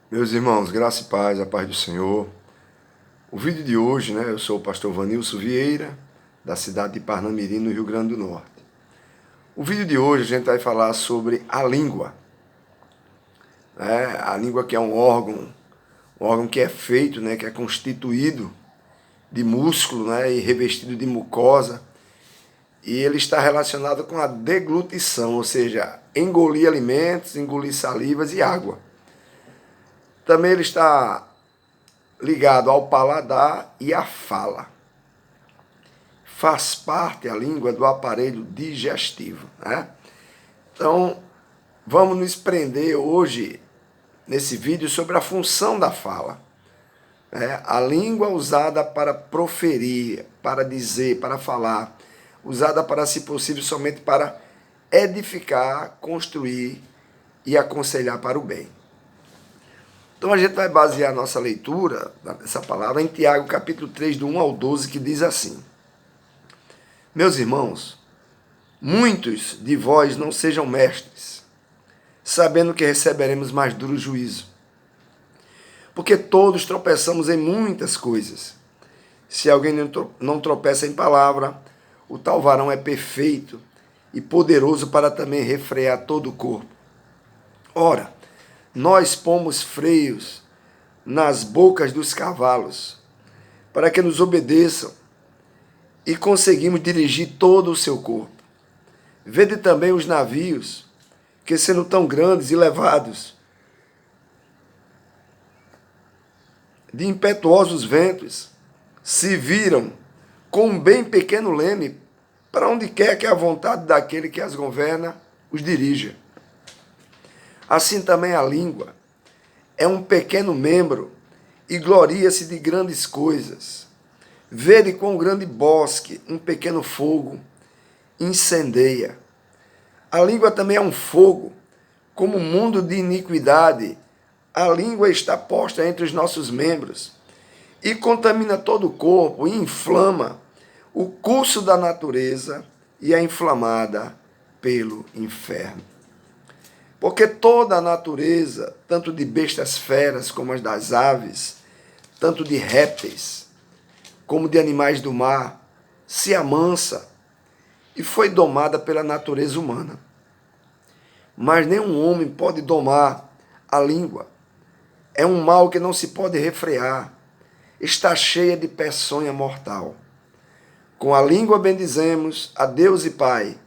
Meus irmãos, graça e paz, a paz do Senhor. O vídeo de hoje, eu sou o pastor Vanilson Vieira, da cidade de Parnamirim, no Rio Grande do Norte. O vídeo de hoje a gente vai falar sobre a língua. A língua que é um órgão que é feito, que é constituído de músculo, e revestido de mucosa. E ele está relacionado com a deglutição, ou seja, engolir alimentos, engolir salivas e água. Também ele está ligado ao paladar e à fala. Faz parte a língua do aparelho digestivo. Então, vamos nos prender hoje, nesse vídeo, sobre a função da fala. A língua usada para proferir, para dizer, para falar, usada para, se possível, somente para edificar, construir e aconselhar para o bem. Então a gente vai basear a nossa leitura dessa palavra em Tiago capítulo 3, do 1 ao 12, que diz assim: Meus irmãos, muitos de vós não sejam mestres, sabendo que receberemos mais duro juízo. Porque todos tropeçamos em muitas coisas. Se alguém não tropeça em palavra, o tal varão é perfeito e poderoso para também refrear todo o corpo. Ora, nós pomos freios nas bocas dos cavalos, para que nos obedeçam, e conseguimos dirigir todo o seu corpo. Vede também os navios, que sendo tão grandes e levados de impetuosos ventos, se viram com um bem pequeno leme, para onde quer que a vontade daquele que as governa os dirija. Assim também a língua é um pequeno membro e gloria-se de grandes coisas. Vede quão grande bosque um pequeno fogo incendeia. A língua também é um fogo, como um mundo de iniquidade. A língua está posta entre os nossos membros e contamina todo o corpo e inflama o curso da natureza e é inflamada pelo inferno. Porque toda a natureza, tanto de bestas feras como as das aves, tanto de répteis como de animais do mar, se amansa e foi domada pela natureza humana. Mas nenhum homem pode domar a língua. É um mal que não se pode refrear. Está cheia de peçonha mortal. Com a língua bendizemos a Deus e Pai,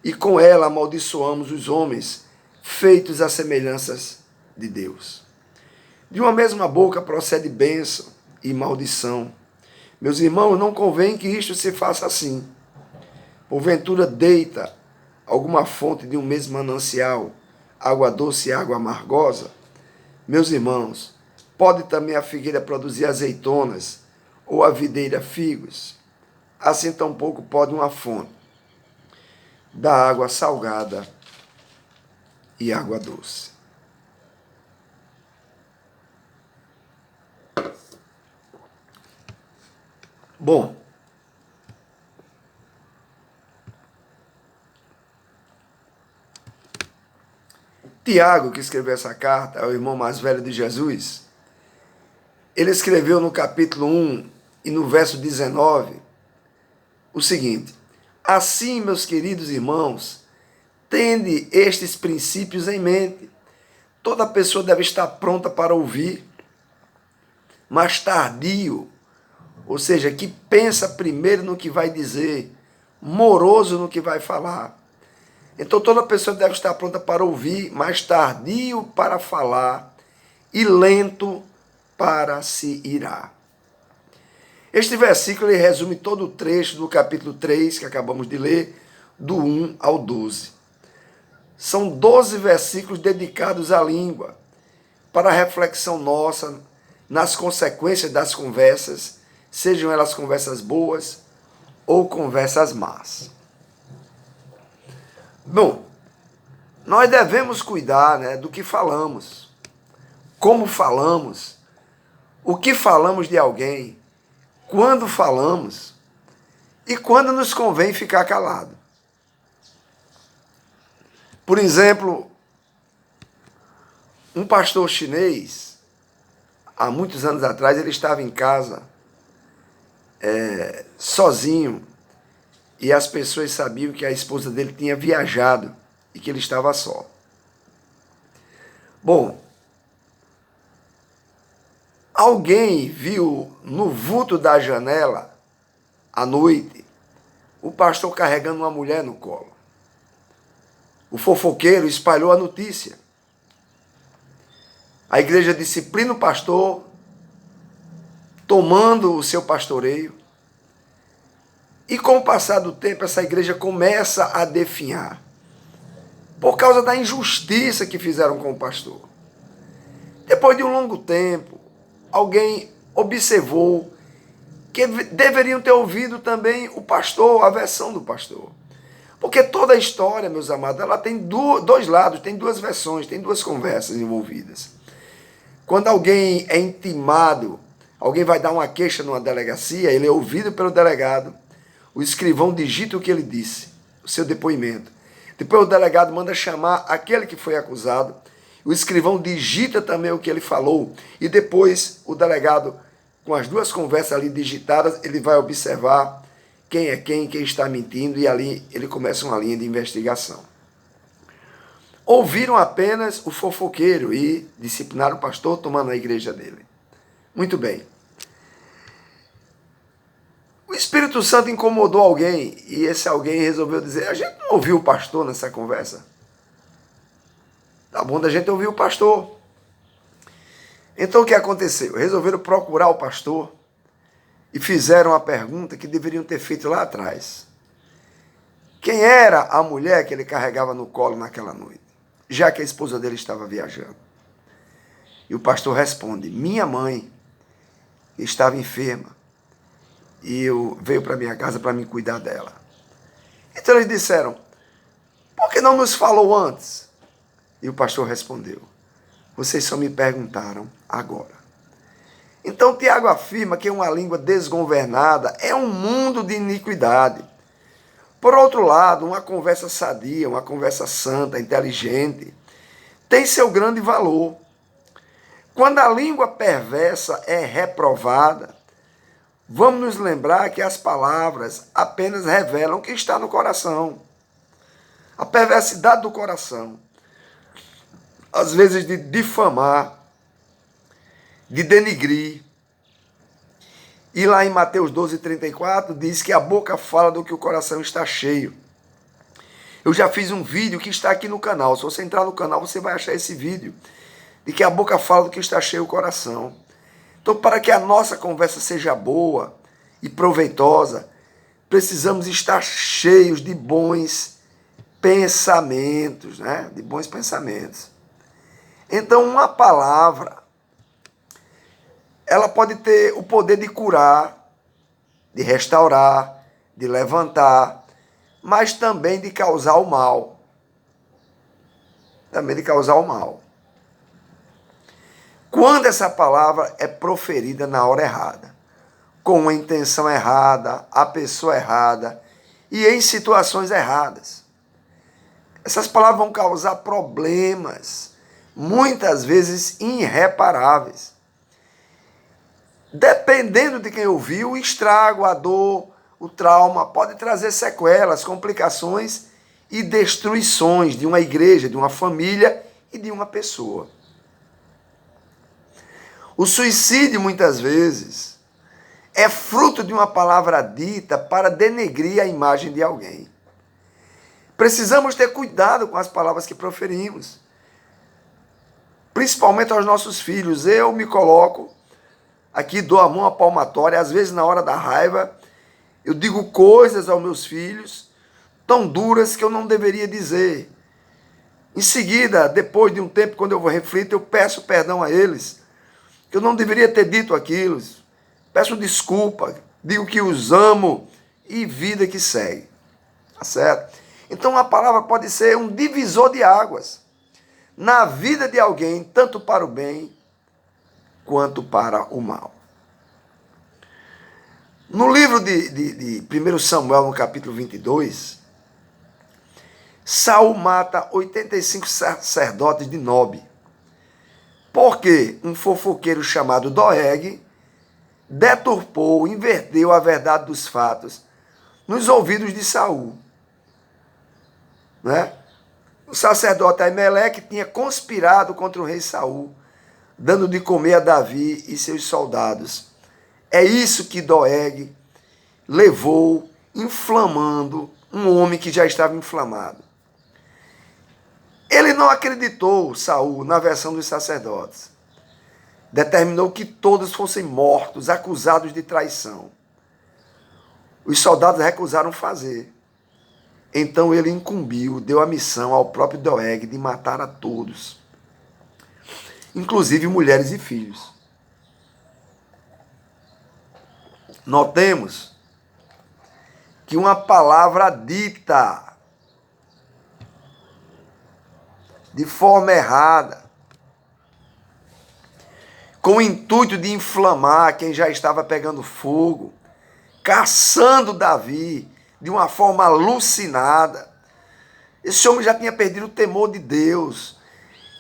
e com ela amaldiçoamos os homens, feitos à semelhança de Deus. De uma mesma boca procede bênção e maldição. Meus irmãos, não convém que isto se faça assim. Porventura deita alguma fonte de um mesmo manancial, água doce e água amargosa? Meus irmãos, pode também a figueira produzir azeitonas, ou a videira figos? Assim tampouco pode uma fonte da água salgada e água doce. Bom, Tiago, que escreveu essa carta, é o irmão mais velho de Jesus. Ele escreveu no capítulo 1 e no verso 19 o seguinte: Assim, meus queridos irmãos, tende estes princípios em mente. Toda pessoa deve estar pronta para ouvir, mas tardio, ou seja, que pensa primeiro no que vai dizer, moroso no que vai falar. Então toda pessoa deve estar pronta para ouvir, mas tardio para falar e lento para se irar. Este versículo ele resume todo o trecho do capítulo 3, que acabamos de ler, do 1 ao 12. São 12 versículos dedicados à língua, para a reflexão nossa nas consequências das conversas, sejam elas conversas boas ou conversas más. Bom, nós devemos cuidar, do que falamos, como falamos, o que falamos de alguém, quando falamos e quando nos convém ficar calado. Por exemplo, um pastor chinês, há muitos anos atrás, ele estava em casa, sozinho, e as pessoas sabiam que a esposa dele tinha viajado e que ele estava só. Bom, alguém viu no vulto da janela, à noite, o pastor carregando uma mulher no colo. O fofoqueiro espalhou a notícia. A igreja disciplina o pastor, tomando o seu pastoreio. E com o passar do tempo, essa igreja começa a definhar, por causa da injustiça que fizeram com o pastor. Depois de um longo tempo, alguém observou que deveriam ter ouvido também o pastor, a versão do pastor. Porque toda a história, meus amados, ela tem dois lados, tem duas versões, tem duas conversas envolvidas. Quando alguém é intimado, alguém vai dar uma queixa numa delegacia, ele é ouvido pelo delegado, o escrivão digita o que ele disse, o seu depoimento. Depois o delegado manda chamar aquele que foi acusado, o escrivão digita também o que ele falou, e depois o delegado, com as duas conversas ali digitadas, ele vai observar quem é quem está mentindo, e ali ele começa uma linha de investigação. Ouviram apenas o fofoqueiro e disciplinaram o pastor, tomando a igreja dele. Muito bem. O Espírito Santo incomodou alguém, e esse alguém resolveu dizer: a gente não ouviu o pastor nessa conversa. Tá bom da gente ouvir o pastor. Então o que aconteceu? Resolveram procurar o pastor e fizeram a pergunta que deveriam ter feito lá atrás. Quem era a mulher que ele carregava no colo naquela noite, já que a esposa dele estava viajando? E o pastor responde: minha mãe estava enferma e veio para minha casa para me cuidar dela. Então eles disseram: por que não nos falou antes? E o pastor respondeu: vocês só me perguntaram agora. Então Tiago afirma que uma língua desgovernada é um mundo de iniquidade. Por outro lado, uma conversa sadia, uma conversa santa, inteligente, tem seu grande valor. Quando a língua perversa é reprovada, vamos nos lembrar que as palavras apenas revelam o que está no coração. A perversidade do coração, às vezes de difamar, de denigrir. E lá em Mateus 12:34 diz que a boca fala do que o coração está cheio. Eu já fiz um vídeo que está aqui no canal. Se você entrar no canal, você vai achar esse vídeo de que a boca fala do que está cheio o coração. Então, para que a nossa conversa seja boa e proveitosa, precisamos estar cheios de bons pensamentos, né? De bons pensamentos. Então, uma palavra, ela pode ter o poder de curar, de restaurar, de levantar, mas também de causar o mal. Também de causar o mal. Quando essa palavra é proferida na hora errada, com a intenção errada, a pessoa errada e em situações erradas. Essas palavras vão causar problemas, muitas vezes irreparáveis. Dependendo de quem ouviu, o estrago, a dor, o trauma pode trazer sequelas, complicações e destruições de uma igreja, de uma família e de uma pessoa. O suicídio, muitas vezes, é fruto de uma palavra dita para denegrir a imagem de alguém. Precisamos ter cuidado com as palavras que proferimos, principalmente aos nossos filhos. Eu me coloco aqui, dou a mão à palmatória, às vezes na hora da raiva, eu digo coisas aos meus filhos tão duras que eu não deveria dizer. Em seguida, depois de um tempo, quando eu vou refletir, eu peço perdão a eles, que eu não deveria ter dito aquilo, peço desculpa, digo que os amo e vida que segue, tá certo? Então a palavra pode ser um divisor de águas na vida de alguém, tanto para o bem quanto para o mal. No livro de 1 Samuel, no capítulo 22, Saul mata 85 sacerdotes de Nob. Por Porque um fofoqueiro chamado Doeg deturpou, inverteu a verdade dos fatos nos ouvidos de Saul, né? O sacerdote Aimeleque tinha conspirado contra o rei Saul, dando de comer a Davi e seus soldados. É isso que Doeg levou, inflamando um homem que já estava inflamado. Ele não acreditou, Saul, na versão dos sacerdotes. Determinou que todos fossem mortos, acusados de traição. Os soldados recusaram fazer. Então ele incumbiu, deu a missão ao próprio Doeg de matar a todos, inclusive mulheres e filhos. Notemos que uma palavra dita de forma errada, com o intuito de inflamar quem já estava pegando fogo, caçando Davi de uma forma alucinada. Esse homem já tinha perdido o temor de Deus.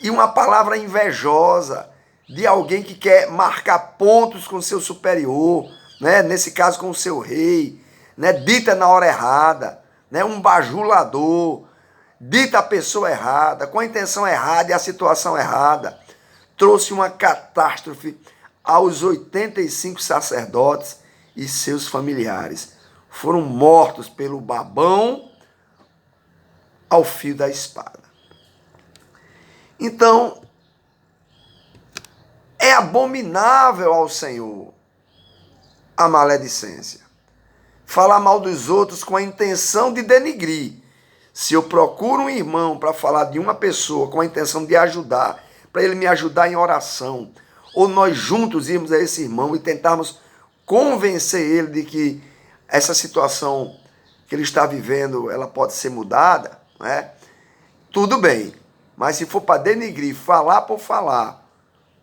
E uma palavra invejosa de alguém que quer marcar pontos com seu superior, né? Nesse caso com o seu rei, né? Dita na hora errada, né? Um bajulador, dita a pessoa errada, com a intenção errada e a situação errada, trouxe uma catástrofe aos 85 sacerdotes e seus familiares. Foram mortos pelo babão ao fio da espada. Então, é abominável ao Senhor a maledicência. Falar mal dos outros com a intenção de denigrir. Se eu procuro um irmão para falar de uma pessoa com a intenção de ajudar, para ele me ajudar em oração, ou nós juntos irmos a esse irmão e tentarmos convencer ele de que essa situação que ele está vivendo, ela pode ser mudada, né? Tudo bem. Mas se for para denigrir, falar por falar,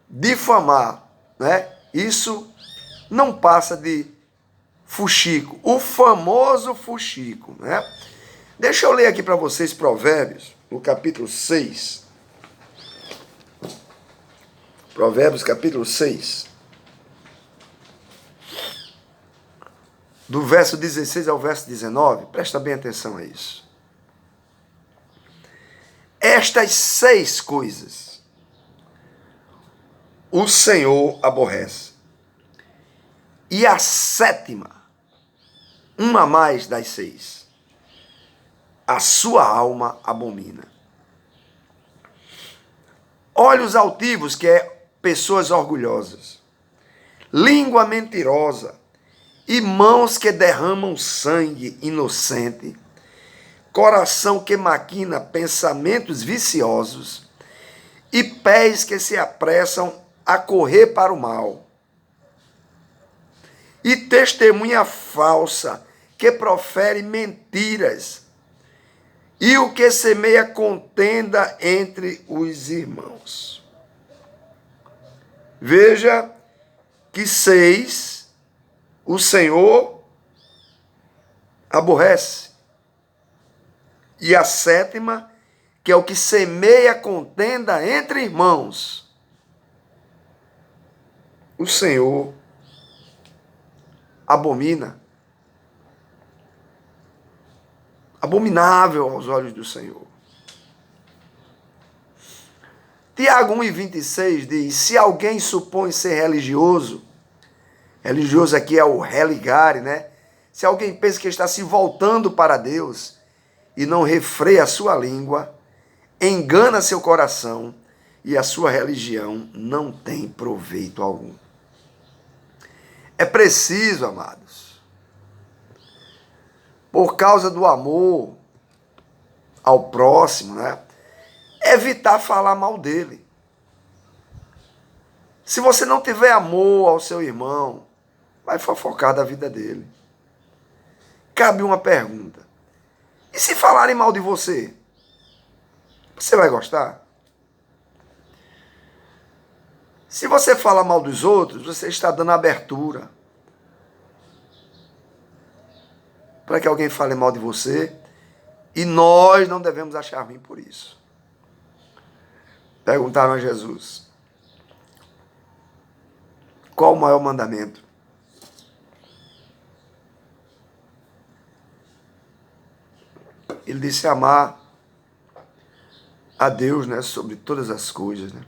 difamar, né? Isso não passa de fuxico. O famoso fuxico, né? Deixa eu ler aqui para vocês Provérbios, no capítulo 6. Provérbios, capítulo 6. Do verso 16 ao verso 19, presta bem atenção a isso. Estas 6 coisas o Senhor aborrece. E a 7ª, uma mais das 6, a sua alma abomina. Olhos altivos, que é pessoas orgulhosas, língua mentirosa, e mãos que derramam sangue inocente, coração que maquina pensamentos viciosos, e pés que se apressam a correr para o mal, e testemunha falsa que profere mentiras, e o que semeia contenda entre os irmãos. Veja que 6 o Senhor aborrece. E a 7ª, que é o que semeia contenda entre irmãos, o Senhor abomina. Abominável aos olhos do Senhor. Tiago 1,26 diz: se alguém supõe ser religioso aqui é o religare, né? Se alguém pensa que está se voltando para Deus e não refreia a sua língua, engana seu coração e a sua religião não tem proveito algum. É preciso, amados, por causa do amor ao próximo, né? Evitar falar mal dele. Se você não tiver amor ao seu irmão, vai fofocar da vida dele. Cabe uma pergunta: e se falarem mal de você? Você vai gostar? Se você fala mal dos outros, você está dando abertura para que alguém fale mal de você, e nós não devemos achar ruim por isso. Perguntaram a Jesus: Qual o maior mandamento? Ele disse amar a Deus, né, sobre todas as coisas, né?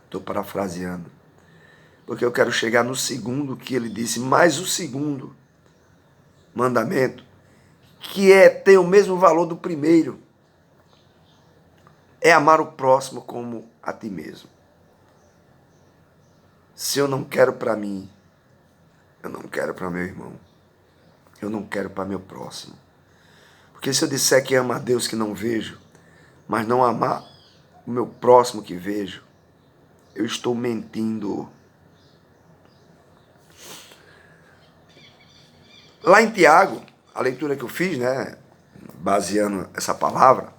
Estou parafraseando. Porque eu quero chegar no segundo que ele disse, mais o segundo mandamento, que tem o mesmo valor do primeiro, é amar o próximo como a ti mesmo. Se eu não quero para mim, eu não quero para meu irmão, eu não quero para meu próximo. Porque se eu disser que amo a Deus que não vejo, mas não amar o meu próximo que vejo, eu estou mentindo. Lá em Tiago, a leitura que eu fiz, né, baseando essa palavra,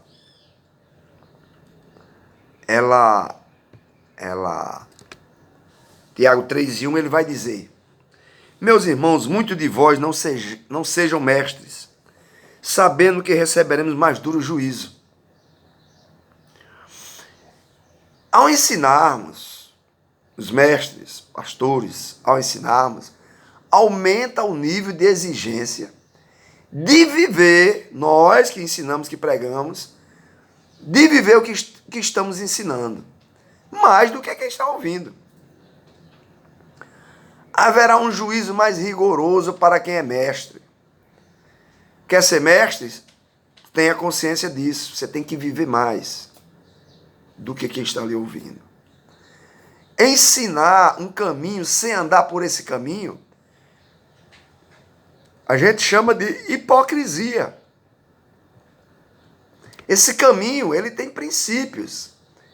Tiago 3:1, ele vai dizer: meus irmãos, muitos de vós não sejam mestres, sabendo que receberemos mais duro juízo. Ao ensinarmos, os mestres, pastores, ao ensinarmos, aumenta o nível de exigência de viver, nós que ensinamos, que pregamos, de viver o que estamos ensinando, mais do que quem está ouvindo. Haverá um juízo mais rigoroso para quem é mestre. Quer ser mestre? Tenha consciência disso. Você tem que viver mais do que quem está ali ouvindo. Ensinar um caminho sem andar por esse caminho, a gente chama de hipocrisia. Esse caminho, ele tem princípios,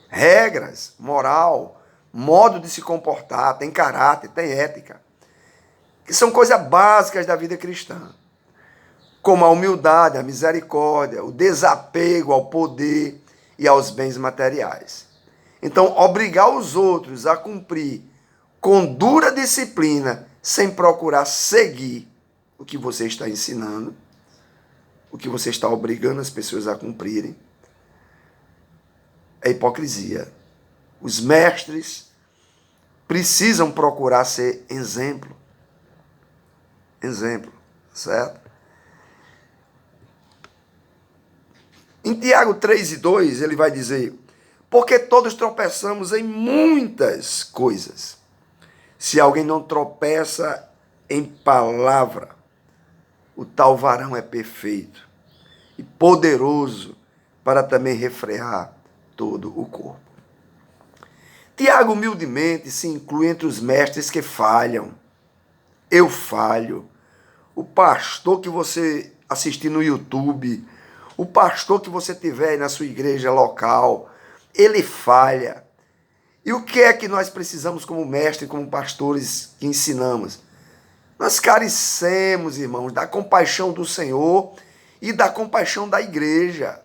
regras, moral, modo de se comportar, tem caráter, tem ética, que são coisas básicas da vida cristã, como a humildade, a misericórdia, o desapego ao poder e aos bens materiais. Então, obrigar os outros a cumprir com dura disciplina, sem procurar seguir o que você está ensinando, o que você está obrigando as pessoas a cumprirem, é hipocrisia. Os mestres precisam procurar ser exemplo. Exemplo, certo? Em Tiago 3:2, ele vai dizer: porque todos tropeçamos em muitas coisas. Se alguém não tropeça em palavra, o tal varão é perfeito e poderoso para também refrear todo o corpo. Tiago humildemente se inclui entre os mestres que falham. Eu falho. O pastor que você assistir no YouTube, o pastor que você tiver aí na sua igreja local, ele falha. E o que é que nós precisamos como mestre, como pastores que ensinamos? Nós carecemos, irmãos, da compaixão do Senhor e da compaixão da igreja.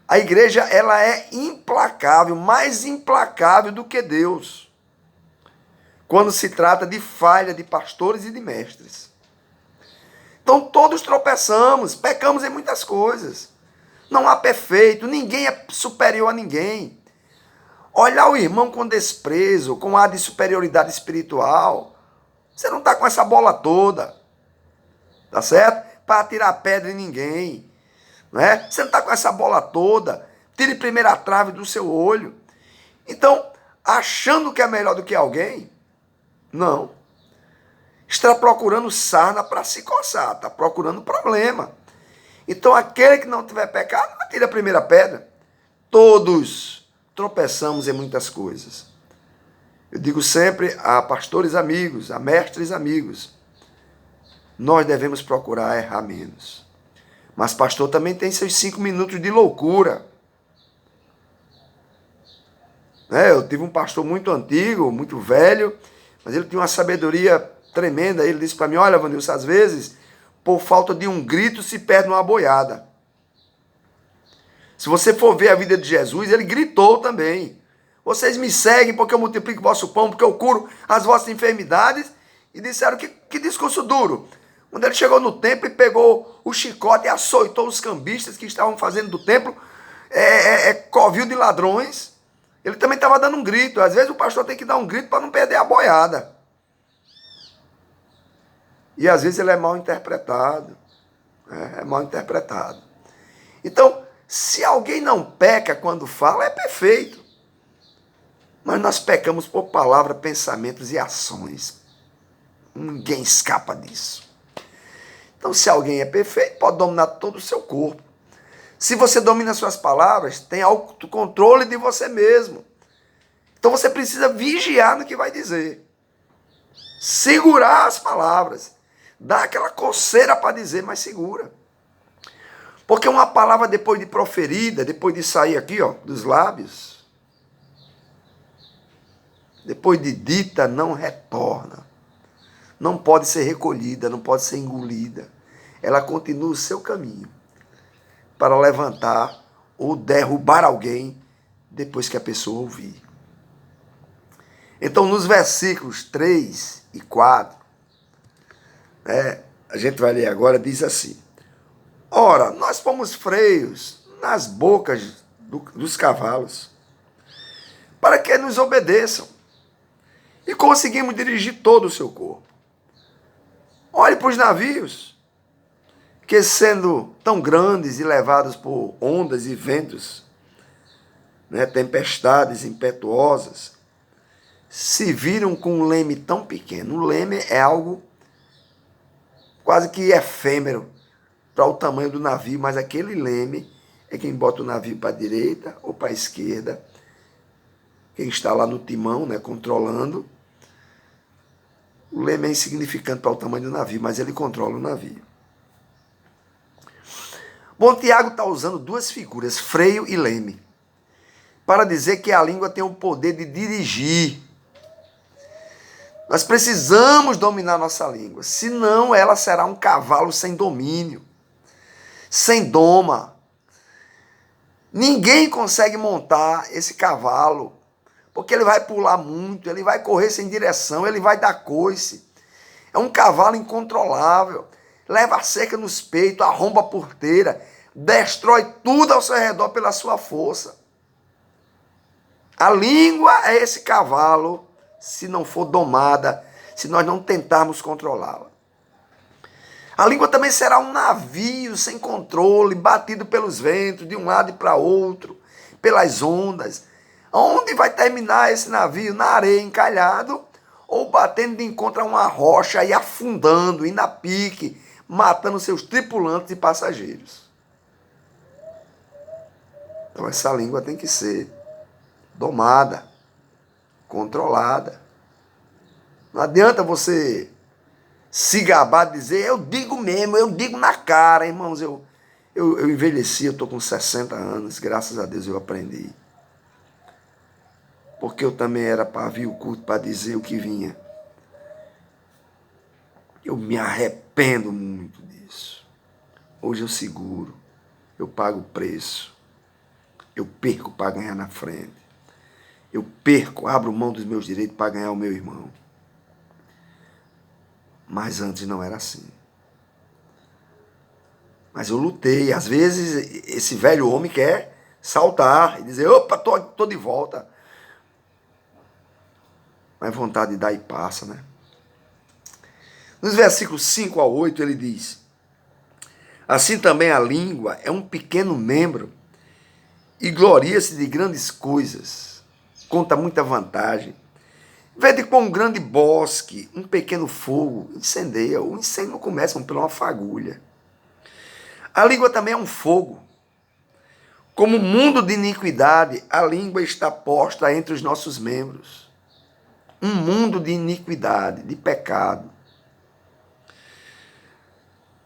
A igreja, ela é implacável, mais implacável do que Deus, quando se trata de falha de pastores e de mestres. Então todos tropeçamos, pecamos em muitas coisas. Não há perfeito, ninguém é superior a ninguém. Olhar o irmão com desprezo, com ar de superioridade espiritual, você não está com essa bola toda, tá certo? Para tirar pedra em ninguém, não é? Você não está com essa bola toda, tire primeiro a trave do seu olho. Então, achando que é melhor do que alguém, não. Está procurando sarna para se coçar, está procurando problema. Então, aquele que não tiver pecado, atire a primeira pedra. Todos tropeçamos em muitas coisas. Eu digo sempre a pastores amigos, a mestres amigos, nós devemos procurar errar menos. Mas pastor também tem seus 5 minutos de loucura. Eu tive um pastor muito antigo, muito velho, mas ele tinha uma sabedoria tremenda. Ele disse para mim: olha, Vanilson, às vezes, por falta de um grito, se perde uma boiada. Se você for ver a vida de Jesus, ele gritou também. Vocês me seguem porque eu multiplico o vosso pão, porque eu curo as vossas enfermidades. E disseram que discurso duro. Quando ele chegou no templo e pegou o chicote e açoitou os cambistas que estavam fazendo do templo covil de ladrões, ele também estava dando um grito. Às vezes o pastor tem que dar um grito para não perder a boiada. E às vezes ele é mal interpretado. É mal interpretado. Então, se alguém não peca quando fala, é perfeito. Mas nós pecamos por palavras, pensamentos e ações. Ninguém escapa disso. Então, se alguém é perfeito, pode dominar todo o seu corpo. Se você domina suas palavras, tem autocontrole de você mesmo. Então, você precisa vigiar no que vai dizer. Segurar as palavras. Dá aquela coceira para dizer, mas segura. Porque uma palavra depois de proferida, depois de sair aqui, ó, dos lábios, depois de dita, não retorna. Não pode ser recolhida, não pode ser engolida. Ela continua o seu caminho para levantar ou derrubar alguém depois que a pessoa ouvir. Então, nos versículos 3 e 4, a gente vai ler agora, diz assim: ora, nós pomos freios nas bocas dos cavalos, para que nos obedeçam, e conseguimos dirigir todo o seu corpo. Olhe para os navios, que sendo tão grandes e levados por ondas e ventos, tempestades impetuosas, se viram com um leme tão pequeno. O leme é algo quase que efêmero para o tamanho do navio, mas aquele leme é quem bota o navio para a direita ou para a esquerda, quem está lá no timão, controlando. O leme é insignificante para o tamanho do navio, mas ele controla o navio. Bom, Tiago está usando duas figuras, freio e leme, para dizer que a língua tem o poder de dirigir. Nós precisamos dominar nossa língua, senão ela será um cavalo sem domínio, sem doma. Ninguém consegue montar esse cavalo, porque ele vai pular muito, ele vai correr sem direção, ele vai dar coice. É um cavalo incontrolável, leva a seca nos peitos, arromba a porteira, destrói tudo ao seu redor pela sua força. A língua é esse cavalo, se não for domada, se nós não tentarmos controlá-la. A língua também será um navio sem controle, batido pelos ventos, de um lado e para outro, pelas ondas. Onde vai terminar esse navio? Na areia, encalhado, ou batendo de encontro a uma rocha e afundando, indo a pique, matando seus tripulantes e passageiros. Então essa língua tem que ser domada, controlada. Não adianta você se gabar de dizer, eu digo mesmo, eu digo na cara, irmãos, eu envelheci, eu estou com 60 anos, graças a Deus eu aprendi. Porque eu também era pavio curto para dizer o que vinha. Eu me arrependo muito disso. Hoje eu seguro, eu pago o preço, eu perco para ganhar na frente. Eu perco, abro mão dos meus direitos para ganhar o meu irmão. Mas antes não era assim. Mas eu lutei. Às vezes esse velho homem quer saltar e dizer, opa, tô de volta. Mas vontade de dar e passa, né? Nos versículos 5 a 8 ele diz: assim também a língua é um pequeno membro e gloria-se de grandes coisas, conta muita vantagem. Vede com um grande bosque, um pequeno fogo incendeia. O incêndio não começa por uma fagulha. A língua também é um fogo. Como mundo de iniquidade, a língua está posta entre os nossos membros. Um mundo de iniquidade, de pecado.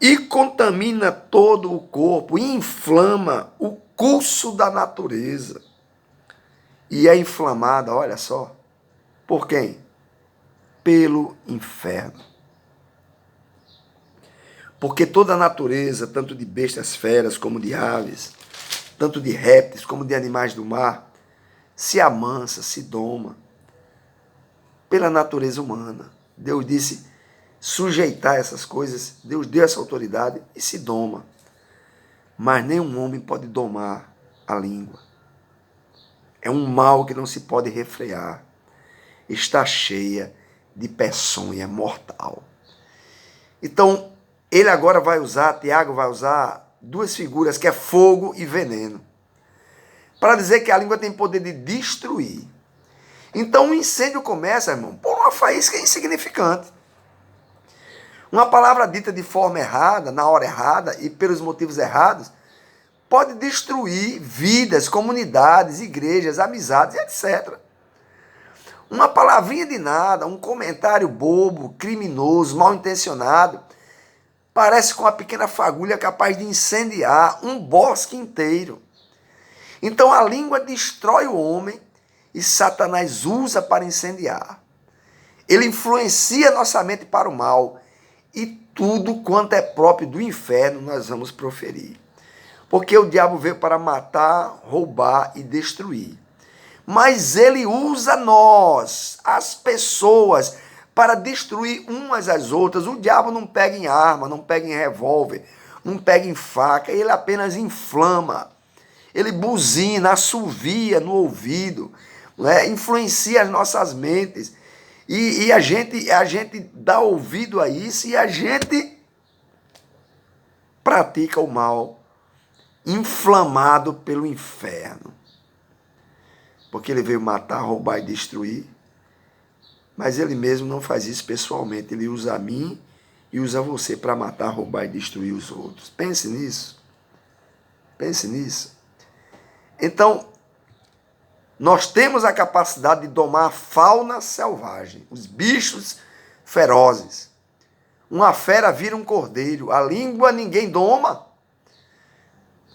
E contamina todo o corpo, e inflama o curso da natureza. E é inflamada, olha só, por quem? Pelo inferno. Porque toda a natureza, tanto de bestas feras como de aves, tanto de répteis como de animais do mar, se amansa, se doma pela natureza humana. Deus disse sujeitar essas coisas, Deus deu essa autoridade e se doma. Mas nenhum homem pode domar a língua. É um mal que não se pode refrear. Está cheia de peçonha mortal. Então, ele agora vai usar, Tiago vai usar duas figuras, que é fogo e veneno, para dizer que a língua tem poder de destruir. Então, o incêndio começa, irmão, por uma faísca insignificante. Uma palavra dita de forma errada, na hora errada e pelos motivos errados, pode destruir vidas, comunidades, igrejas, amizades, etc. Uma palavrinha de nada, um comentário bobo, criminoso, mal intencionado, parece com uma pequena fagulha capaz de incendiar um bosque inteiro. Então a língua destrói o homem e Satanás usa para incendiar. Ele influencia nossa mente para o mal e tudo quanto é próprio do inferno nós vamos proferir. Porque o diabo veio para matar, roubar e destruir. Mas ele usa nós, as pessoas, para destruir umas às outras. O diabo não pega em arma, não pega em revólver, não pega em faca, ele apenas inflama. Ele buzina, assovia no ouvido, né? Influencia as nossas mentes. E a gente dá ouvido a isso e a gente pratica o mal, inflamado pelo inferno. Porque ele veio matar, roubar e destruir. Mas ele mesmo não faz isso pessoalmente. Ele usa a mim e usa você para matar, roubar e destruir os outros. Pense nisso. Pense nisso. Então, nós temos a capacidade de domar a fauna selvagem, os bichos ferozes. Uma fera vira um cordeiro, a língua ninguém doma.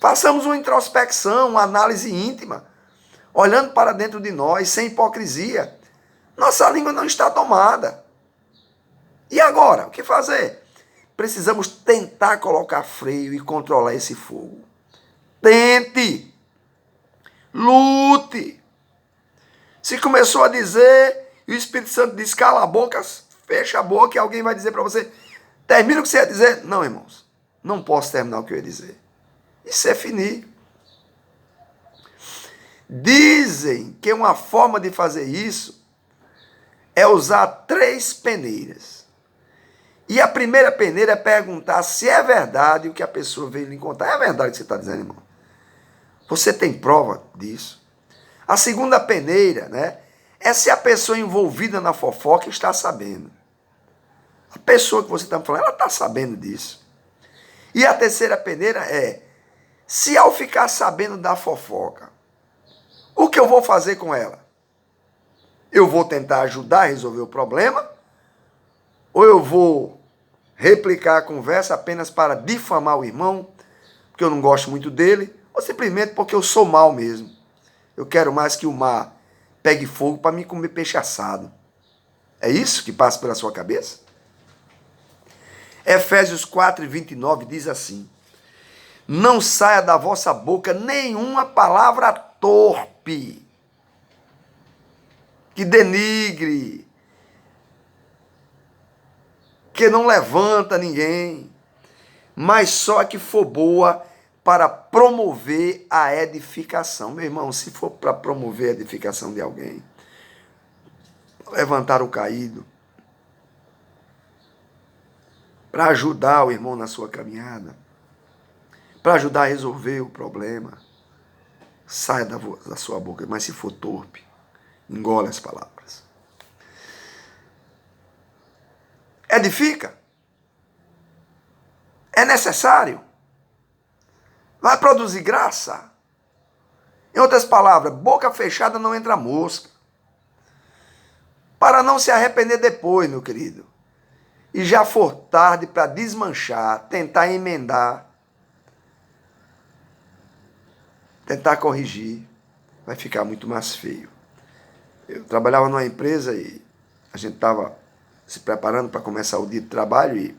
Façamos uma introspecção, uma análise íntima, olhando para dentro de nós, sem hipocrisia. Nossa língua não está domada. E agora, o que fazer? Precisamos tentar colocar freio e controlar esse fogo. Tente. Lute. Se começou a dizer, e o Espírito Santo diz, cala a boca, fecha a boca, e alguém vai dizer para você, termina o que você ia dizer. Não, irmãos, não posso terminar o que eu ia dizer. Isso é finir. Dizem que uma forma de fazer isso é usar 3 peneiras. E a primeira peneira é perguntar se é verdade o que a pessoa veio lhe contar. É verdade o que você está dizendo, irmão? Você tem prova disso? A segunda peneira, né, é se a pessoa envolvida na fofoca está sabendo. A pessoa que você está falando, ela está sabendo disso. E a terceira peneira é, se ao ficar sabendo da fofoca, o que eu vou fazer com ela? Eu vou tentar ajudar a resolver o problema? Ou eu vou replicar a conversa apenas para difamar o irmão, porque eu não gosto muito dele, ou simplesmente porque eu sou mau mesmo? Eu quero mais que o mar pegue fogo para me comer peixe assado. É isso que passa pela sua cabeça? Efésios 4:29 diz assim, não saia da vossa boca nenhuma palavra torpe, que denigre, que não levanta ninguém, mas só a que for boa para promover a edificação. Meu irmão, se for para promover a edificação de alguém, levantar o caído, para ajudar o irmão na sua caminhada, para ajudar a resolver o problema, saia da sua boca, mas se for torpe, engole as palavras. Edifica? É necessário? Vai produzir graça? Em outras palavras, boca fechada não entra mosca. Para não se arrepender depois, meu querido, e já for tarde para desmanchar, tentar emendar, tentar corrigir, vai ficar muito mais feio. Eu trabalhava numa empresa e a gente estava se preparando para começar o dia de trabalho e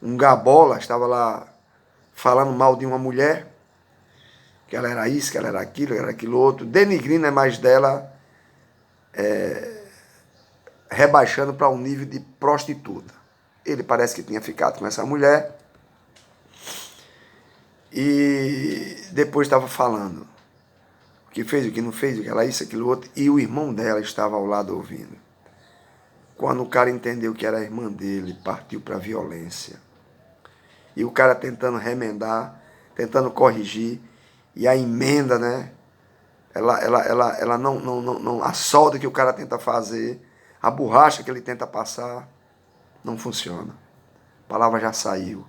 um gabola estava lá falando mal de uma mulher, que ela era isso, que ela era aquilo outro, denigrindo a imagem dela, rebaixando para um nível de prostituta. Ele parece que tinha ficado com essa mulher e depois estava falando o que fez, o que não fez, o que ela isso, aquilo outro, e o irmão dela estava ao lado ouvindo. Quando o cara entendeu que era a irmã dele, partiu para a violência. E o cara tentando remendar, tentando corrigir, e a emenda, né? Ela não, a solda que o cara tenta fazer, a borracha que ele tenta passar, não funciona. A palavra já saiu.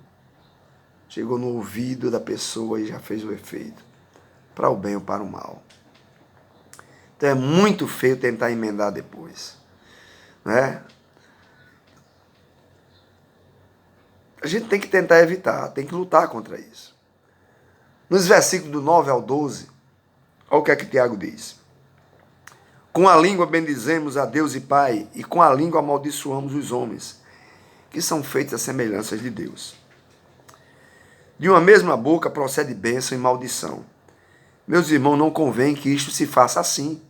Chegou no ouvido da pessoa e já fez o efeito. Para o bem ou para o mal. Então é muito feio tentar emendar depois. Né? A gente tem que tentar evitar, tem que lutar contra isso. Nos versículos do 9 ao 12, olha o que é que Tiago diz. Com a língua bendizemos a Deus e Pai, e com a língua amaldiçoamos os homens, que são feitos a semelhanças de Deus. De uma mesma boca procede bênção e maldição. Meus irmãos, não convém que isto se faça assim.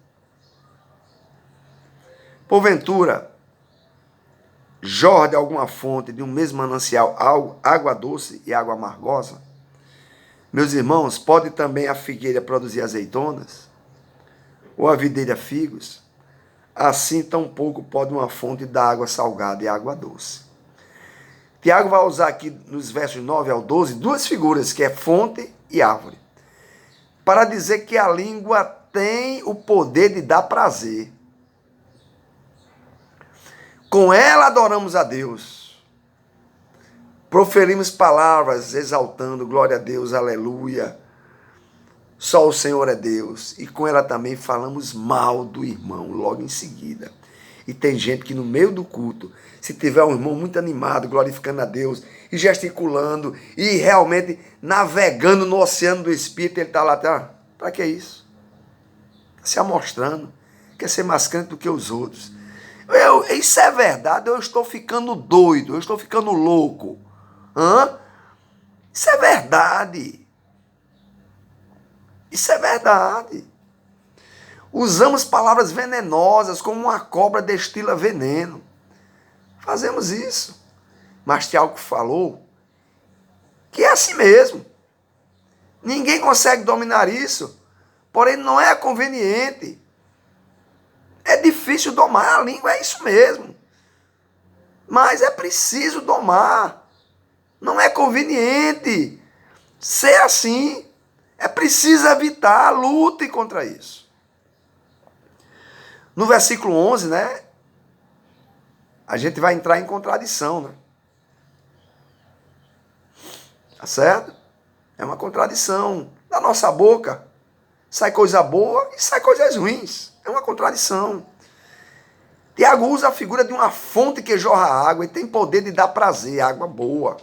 Porventura, jorra de alguma fonte de um mesmo manancial água doce e água amargosa? Meus irmãos, pode também a figueira produzir azeitonas? Ou a videira figos? Assim tampouco pode uma fonte da água salgada e água doce. Tiago vai usar aqui nos versos 9 ao 12 duas figuras, que é fonte e árvore, para dizer que a língua tem o poder de dar prazer. Com ela adoramos a Deus. Proferimos palavras exaltando, glória a Deus, aleluia. Só o Senhor é Deus. E com ela também falamos mal do irmão, logo em seguida. E tem gente que no meio do culto, se tiver um irmão muito animado, glorificando a Deus, e gesticulando, e realmente navegando no oceano do Espírito, ele está lá, para que isso? Está se amostrando, quer ser mais crente do que os outros. Isso é verdade, eu estou ficando doido, eu estou ficando louco. Isso é verdade. Isso é verdade. Usamos palavras venenosas, como uma cobra destila veneno. Fazemos isso. Mas Tiago falou que é assim mesmo. Ninguém consegue dominar isso. Porém, não é conveniente. É difícil domar a língua, é isso mesmo. Mas é preciso domar. Não é conveniente ser assim. É preciso evitar, lute contra isso. No versículo 11, né? A gente vai entrar em contradição, né? Tá certo? É uma contradição. Da nossa boca sai coisa boa e sai coisas ruins. É uma contradição. Tiago usa a figura de uma fonte que jorra água e tem poder de dar prazer, água boa.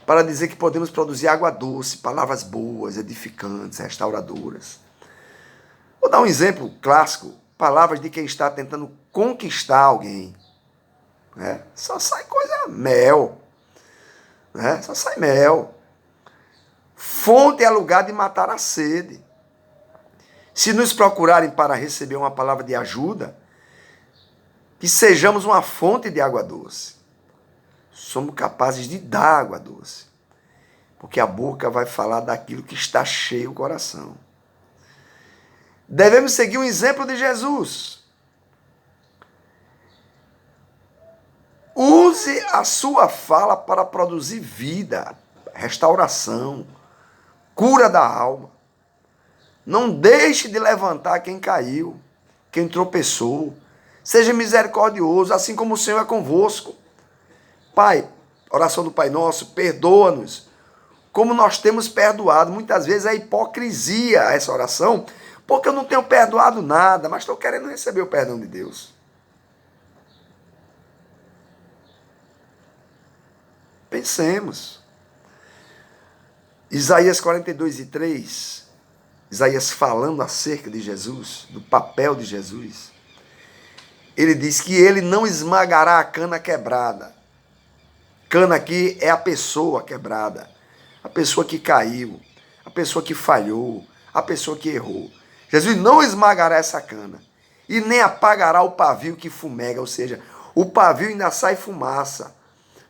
Para dizer que podemos produzir água doce, palavras boas, edificantes, restauradoras. Vou dar um exemplo clássico. Palavras de quem está tentando conquistar alguém. Né? Só sai coisa mel. Né? Só sai mel. Fonte é lugar de matar a sede. Se nos procurarem para receber uma palavra de ajuda, que sejamos uma fonte de água doce. Somos capazes de dar água doce. Porque a boca vai falar daquilo que está cheio o coração. Devemos seguir o exemplo de Jesus. Use a sua fala para produzir vida, restauração, cura da alma. Não deixe de levantar quem caiu, quem tropeçou. Seja misericordioso, assim como o Senhor é convosco. Pai, oração do Pai Nosso, perdoa-nos, como nós temos perdoado. Muitas vezes é hipocrisia essa oração, porque eu não tenho perdoado nada, mas estou querendo receber o perdão de Deus. Pensemos. Isaías 42:3, Isaías falando acerca de Jesus, do papel de Jesus. Ele diz que ele não esmagará a cana quebrada. Cana aqui é a pessoa quebrada, a pessoa que caiu, a pessoa que falhou, a pessoa que errou. Jesus não esmagará essa cana e nem apagará o pavio que fumega, ou seja, o pavio ainda sai fumaça.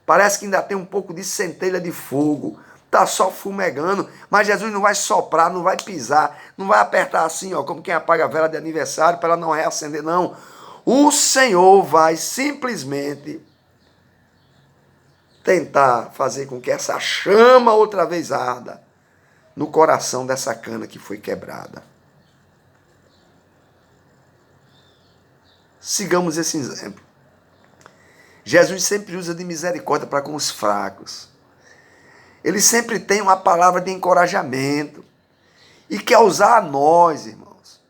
Parece que ainda tem um pouco de centelha de fogo, está só fumegando, mas Jesus não vai soprar, não vai pisar, não vai apertar assim, ó, como quem apaga a vela de aniversário para ela não reacender, não. o Senhor vai simplesmente tentar fazer com que essa chama outra vez arda no coração dessa cana que foi quebrada. Sigamos esse exemplo. Jesus sempre usa de misericórdia para com os fracos. Ele sempre tem uma palavra de encorajamento e quer usar a nós, irmãos,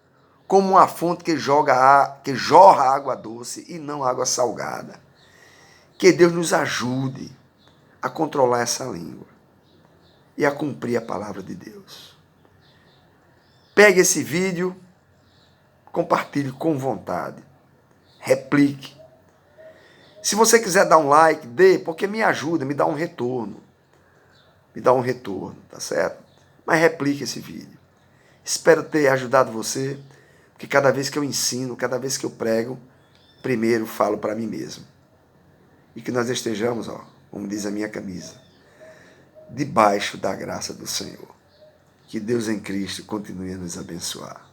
como uma fonte que jorra água doce e não água salgada. Que Deus nos ajude a controlar essa língua e a cumprir a palavra de Deus. Pegue esse vídeo, compartilhe com vontade, replique. Se você quiser dar um like, dê, porque me ajuda, me dá um retorno. Me dá um retorno, tá certo? Mas replique esse vídeo. Espero ter ajudado você, porque cada vez que eu ensino, cada vez que eu prego, primeiro falo para mim mesmo. E que nós estejamos, como diz a minha camisa, debaixo da graça do Senhor. Que Deus em Cristo continue a nos abençoar.